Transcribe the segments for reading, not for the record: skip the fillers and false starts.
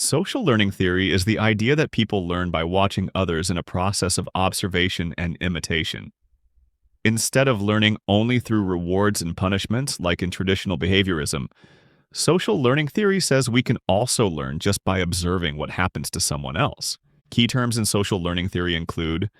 Social learning theory is the idea that people learn by watching others in a process of observation and imitation. Instead of learning only through rewards and punishments, like in traditional behaviorism, social learning theory says we can also learn just by observing what happens to someone else. Key terms in social learning theory include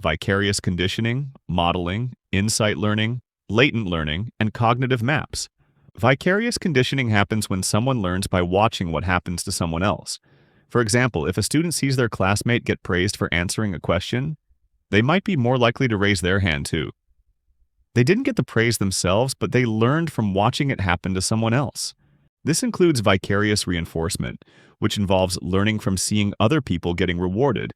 vicarious conditioning, modeling, insight learning, latent learning, and cognitive maps. Vicarious conditioning happens when someone learns by watching what happens to someone else. For example, if a student sees their classmate get praised for answering a question, they might be more likely to raise their hand too. They didn't get the praise themselves, but they learned from watching it happen to someone else. This includes vicarious reinforcement, which involves learning from seeing other people getting rewarded,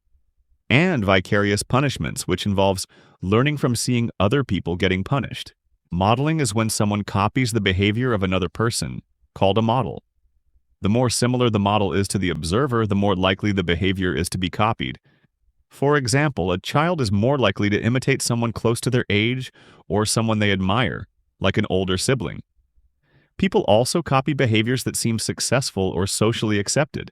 and vicarious punishments, which involves learning from seeing other people getting punished. Modeling is when someone copies the behavior of another person, called a model. The more similar the model is to the observer, the more likely the behavior is to be copied. For example, a child is more likely to imitate someone close to their age or someone they admire, like an older sibling. People also copy behaviors that seem successful or socially accepted.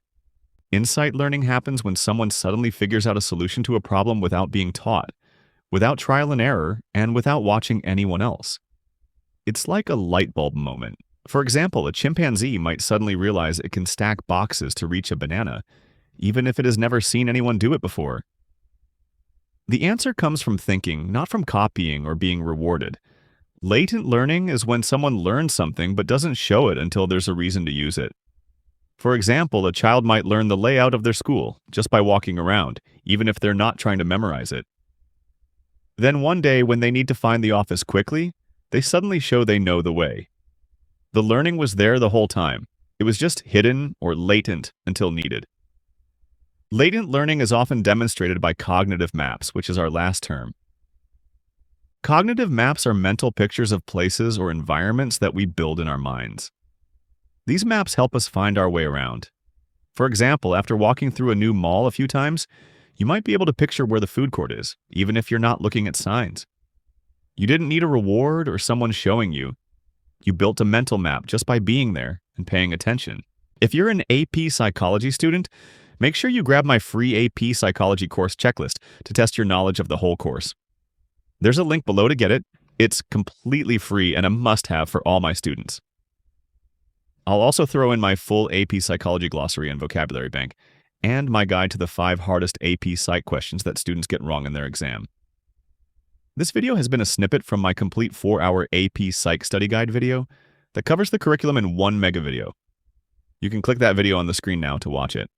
Insight learning happens when someone suddenly figures out a solution to a problem without being taught, without trial and error, and without watching anyone else. It's like a light bulb moment. For example, a chimpanzee might suddenly realize it can stack boxes to reach a banana, even if it has never seen anyone do it before. The answer comes from thinking, not from copying or being rewarded. Latent learning is when someone learns something but doesn't show it until there's a reason to use it. For example, a child might learn the layout of their school just by walking around, even if they're not trying to memorize it. Then one day, when they need to find the office quickly, they suddenly show they know the way. The learning was there the whole time. It was just hidden or latent until needed. Latent learning is often demonstrated by cognitive maps, which is our last term. Cognitive maps are mental pictures of places or environments that we build in our minds. These maps help us find our way around. For example, after walking through a new mall a few times, you might be able to picture where the food court is, even if you're not looking at signs. You didn't need a reward or someone showing you. You built a mental map just by being there and paying attention. If you're an AP psychology student, make sure you grab my free AP psychology course checklist to test your knowledge of the whole course. There's a link below to get it. It's completely free and a must-have for all my students. I'll also throw in my full AP psychology glossary and vocabulary bank, and my guide to the 5 hardest AP Psych questions that students get wrong in their exam. This video has been a snippet from my complete 4-hour AP Psych study guide video that covers the curriculum in one mega video. You can click that video on the screen now to watch it.